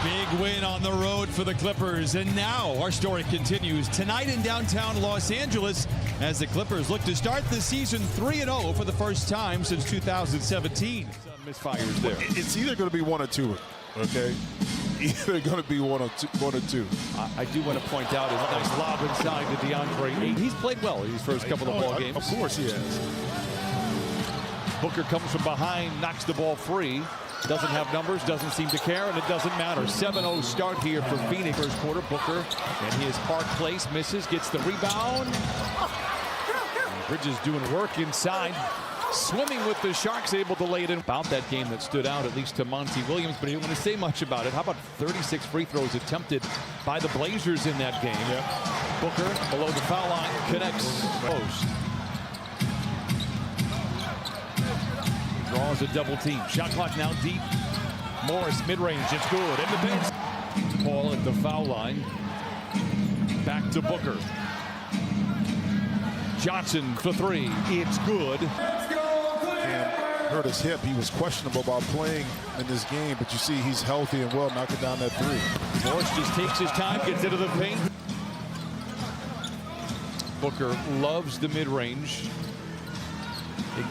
Big win on the road for the Clippers. And now our story continues tonight in downtown Los Angeles as the Clippers look to start the season 3-0 for the first time since 2017. Some misfires there. It's either going to be one or two, okay? Either going to be one or two. I do want to point out his nice lob inside to DeAndre Ayton. He's played well in his first couple of ball games. Of course he has. Booker comes from behind, knocks the ball free. Doesn't have numbers, doesn't seem to care, and it doesn't matter. 7-0 start here for Phoenix. First quarter, Booker and his hard place, misses, gets the rebound. And Bridges doing work inside. Swimming with the Sharks, able to lay it in. About that game that stood out, at least to Monty Williams, but he didn't want to say much about it. How about 36 free throws attempted by the Blazers in that game? Yeah. Booker below the foul line, connects. Post. Draws a double team. Shot clock now deep. Morris mid-range. It's good. In the paint. Paul at the foul line. Back to Booker. Johnson for three. It's good. And hurt his hip. He was questionable about playing in this game, but you see he's healthy and well, knocking down that three. Morris just takes his time, gets into the paint. Booker loves the mid-range.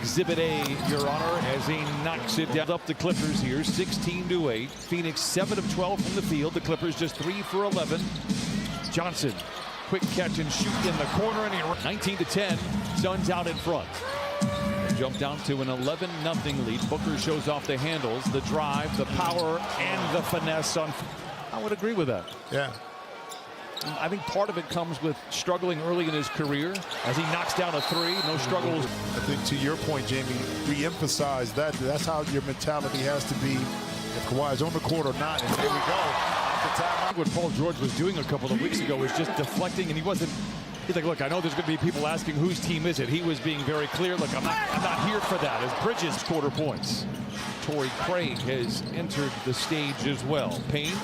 Exhibit A, Your Honor, as he knocks it down. Up the Clippers here, 16-8. Phoenix 7 of 12 from the field. The Clippers just 3 for 11. Johnson, quick catch and shoot in the corner, and he 19-10. Suns out in front. They jump down to an 11-0 lead. Booker shows off the handles, the drive, the power, and the finesse. I would agree with that. Yeah. I think part of it comes with struggling early in his career as he knocks down a three. No struggles. I think to your point, Jamie, re-emphasize that. That's how your mentality has to be if Kawhi's on the court or not. And there we go. What Paul George was doing a couple of weeks ago was just deflecting, and he's like, look, I know there's going to be people asking whose team is it. He was being very clear. Look, I'm not here for that. As Bridges quarter points. Torrey Craig has entered the stage as well. Payne.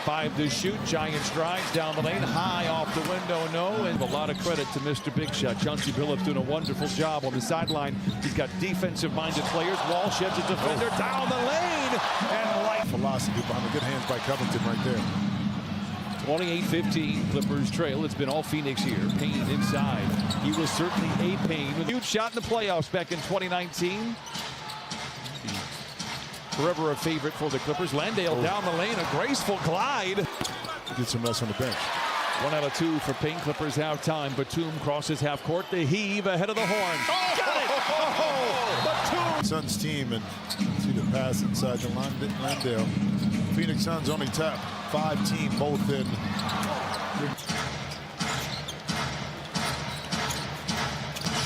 5 to shoot. Giant strides down the lane. High off the window, no. And a lot of credit to Mr. Big Shot. Chauncey Billups doing a wonderful job on the sideline. He's got defensive-minded players. Wall sheds a defender down the lane. And light philosophy behind the good hands by Covington right there. 28-15, Clippers trail. It's been all Phoenix here. Payne inside. He was certainly a Payne. Huge shot in the playoffs back in 2019. Forever a favorite for the Clippers. Landale down the lane, a graceful glide. Get some rest on the bench. 1 out of 2 for Payne. Clippers have time. Batum crosses half court. The heave ahead of the horn. Got it! Batum! Suns team, and see the pass inside the Landale. Phoenix Suns only top 5 team, both in.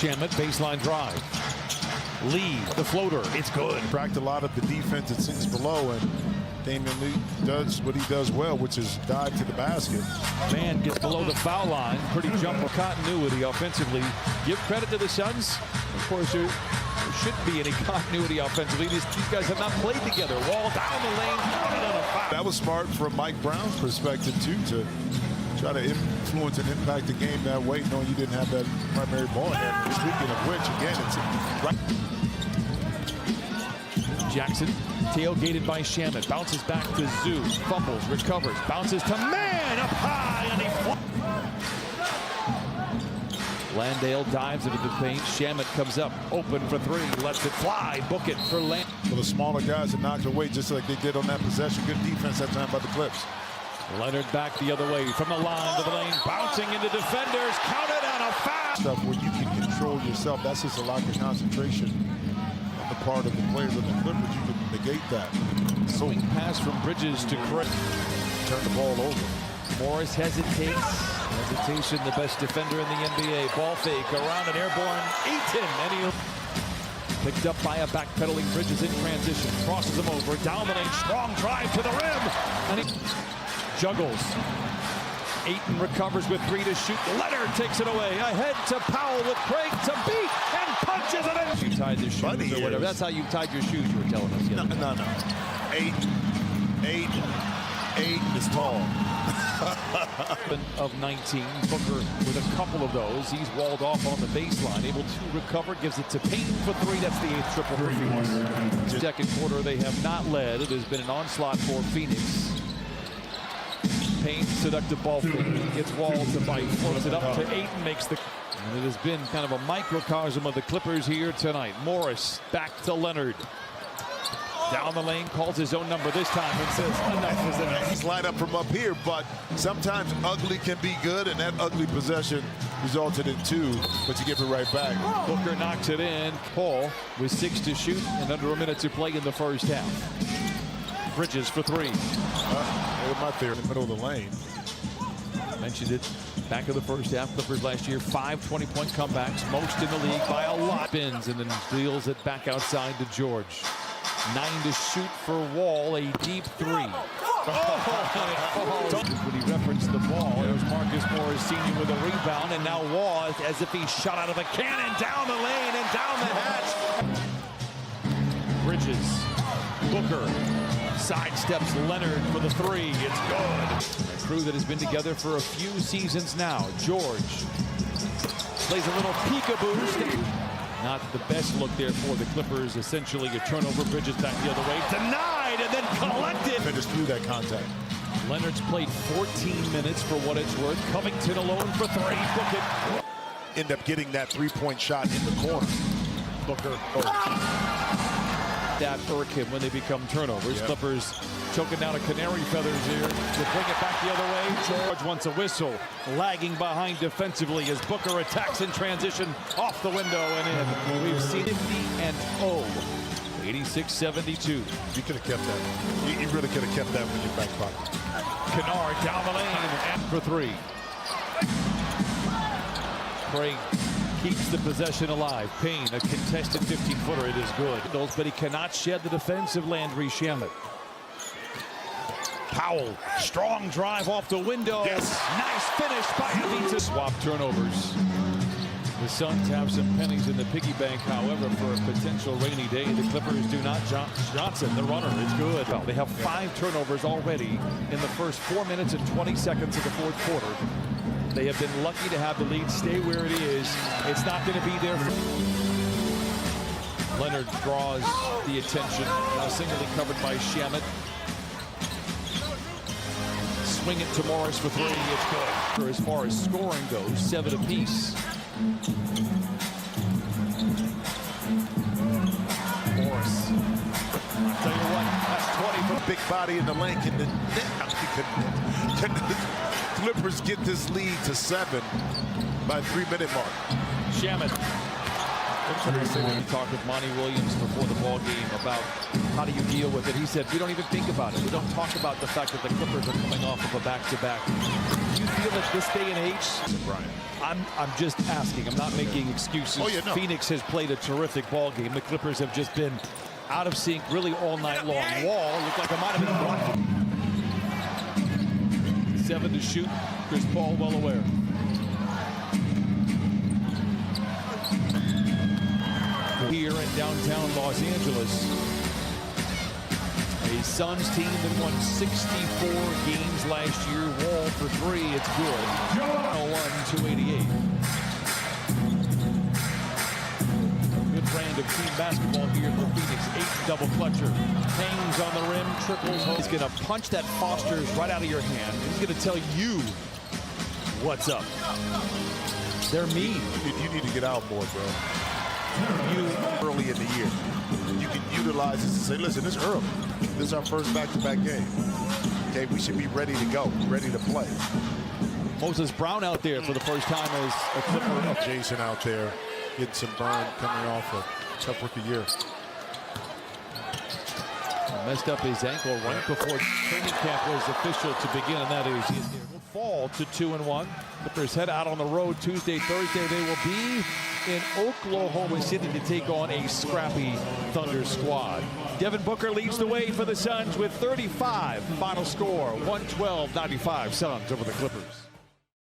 Shamet baseline drive. Lee, the floater, it's good. Cracked a lot of the defense that sits below, and Damian Lee does what he does well, which is dive to the basket. Man gets below the foul line. Pretty jump of continuity offensively. Give credit to the Suns. Of course, there shouldn't be any continuity offensively. These guys have not played together. Wall down the lane, counted on a foul. That was smart from Mike Brown's perspective, too, to try to influence and impact the game that way, knowing you didn't have that primary ball handler. Speaking of which, again, it's right. Jackson, tailgated by Shamet, bounces back to Zoo, fumbles, recovers, bounces to Man up high, and he Landale dives into the paint. Shamet comes up, open for 3, lets it fly, book it for Land. For the smaller guys that knocked away just like they did on that possession. Good defense that time by the Clips. Leonard back the other way from the line to the lane, bouncing into defenders, counted on a foul. Stuff where you can control yourself. That's just a lack of concentration on the part of the players of the Clippers. You can negate that. Swing pass from Bridges to Craig. Turn the ball over. Morris hesitates. Hesitation, the best defender in the NBA. Ball fake around an airborne Ayton. And he picked up by a backpedaling Bridges in transition. Crosses him over. Down the lane. Strong drive to the rim. And he juggles. Ayton recovers with 3 to shoot. Leonard takes it away. Ahead to Powell with Craig to beat and punches it in. You tied the shoes or whatever. That's how you tied your shoes, you were telling us. No. 8 is tall. Of 19, Booker with a couple of those. He's walled off on the baseline, able to recover, gives it to Payne for 3. That's the 8th triple for Phoenix. Second quarter, they have not led. It has been an onslaught for Phoenix. Payne, seductive ball fake. Gets Wall to bite. Floats it up to Ayton. Makes the... And it has been kind of a microcosm of the Clippers here tonight. Morris back to Leonard. Down the lane, calls his own number this time and says enough is enough. He's light up from up here, but sometimes ugly can be good, and that ugly possession resulted in 2, but you give it right back. Booker knocks it in. Paul with 6 to shoot and under a minute to play in the first half. Bridges for 3. My theory in the middle of the lane. Mentioned it back of the first half. Clippers last year, 5 20-point comebacks, most in the league by a lot. Spins and then deals it back outside to George. 9 to shoot for Wall, a deep 3. When he referenced the ball, there's Marcus Morris Sr. with a rebound, and now Wall, as if he shot out of a cannon, down the lane and down the hatch. Bridges, Booker, sidesteps Leonard for the 3. It's good. A crew that has been together for a few seasons now. George plays a little peekaboo. Not the best look there for the Clippers. Essentially a turnover. Bridges back the other way. Denied and then collected. Finished through that contact. Leonard's played 14 minutes for what it's worth. Covington alone for 3. Book it. End up getting that 3-point shot in the corner. Booker. That irk him when they become turnovers. Yep. Clippers choking down a canary feathers here to bring it back the other way. George wants a whistle. Lagging behind defensively as Booker attacks in transition off the window and in. We've seen 50-0. 86-72. You could have kept that. You really could have kept that in your back pocket. Kennard down the lane and for 3. Craig keeps the possession alive. Payne, a contested 15-footer. It is good. But he cannot shed the defensive Landry Shamet. Powell, strong drive off the window. Yes. Nice finish by Avita. Swap turnovers. The Suns have some pennies in the piggy bank, however, for a potential rainy day. The Clippers do not. Johnson, the runner, is good. They have 5 turnovers already in the first 4 minutes and 20 seconds of the fourth quarter. They have been lucky to have the lead stay where it is. It's not going to be there. Leonard draws the attention. Now singly covered by Shamet. Swing it to Morris for 3. It's good. As far as scoring goes, 7 apiece. Morris. I'll tell you what, that's 20 for big body in the lane. Can the Clippers get this lead to 7 by 3-minute mark? Shamet. We talked with Monty Williams before the ball game about how do you deal with it. He said, we don't even think about it. We don't talk about the fact that the Clippers are coming off of a back-to-back. Do you feel that this day and age? I'm just asking. I'm not making excuses. Oh, yeah, no. Phoenix has played a terrific ball game. The Clippers have just been out of sync really all night long. Wall looked like it might have been 7 to shoot. Chris Paul well aware. Here in downtown Los Angeles, a Suns team that won 64 games last year. Wall for 3, it's good. 101-288. A good brand of team basketball here for Phoenix. 8 double clutcher. Hangs on the rim, triples home. He's going to punch that Foster's right out of your hand. He's going to tell you what's up. They're mean. You need to get out more, bro. Early in the year, you can utilize this and say, listen, it's early. This is our first back-to-back game. Okay, we should be ready to go, ready to play. Moses Brown out there for the first time as a Clipper. Jason out there getting some burn coming off a tough rookie year. Messed up his ankle right before training camp was official to begin, and that is he will fall to 2-1. Clippers head out on the road Tuesday, Thursday. They will be in Oklahoma City to take on a scrappy Thunder squad. Devin Booker leads the way for the Suns with 35. Final score, 112-95 Suns over the Clippers.